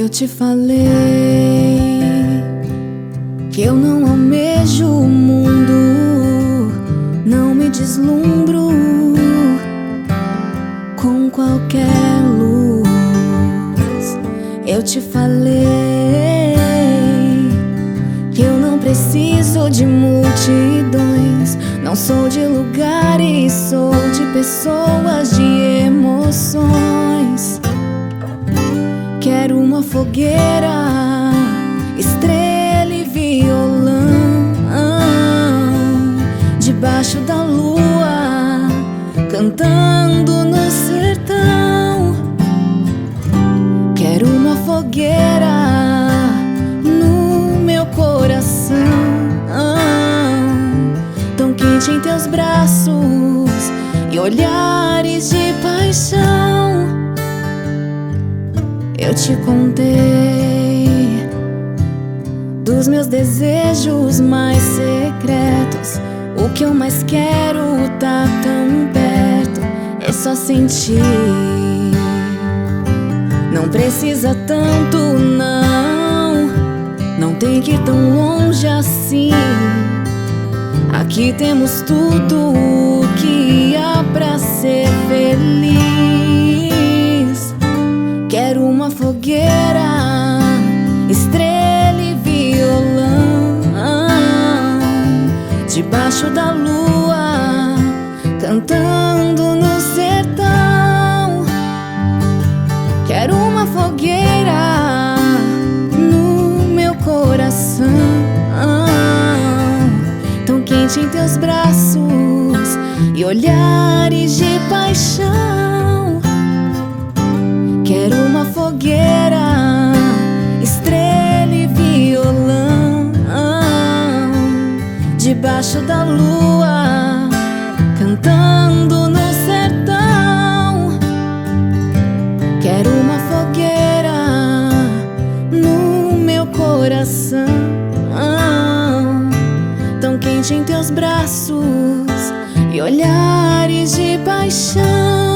Eu te falei que eu não almejo o mundo, não me deslumbro com qualquer luz. Eu te falei que eu não preciso de multidões, não sou de lugares, sou de pessoas, de emoções. Quero uma fogueira, estrela e violão, debaixo da lua, cantando no sertão. Quero uma fogueira no meu coração, tão quente em teus braços e olhares de paixão. Eu te contei dos meus desejos mais secretos. O que eu mais quero tá tão perto, é só sentir. Não precisa tanto, não, não tem que ir tão longe assim. Aqui temos tudo o que há pra ser feliz. Quero uma fogueira, estrela e violão, debaixo da lua, cantando no sertão. Quero uma fogueira no meu coração, tão quente em teus braços e olhares de paixão. Quero uma fogueira, estrela e violão, debaixo da lua, cantando no sertão. Quero uma fogueira no meu coração, tão quente em teus braços e olhares de paixão.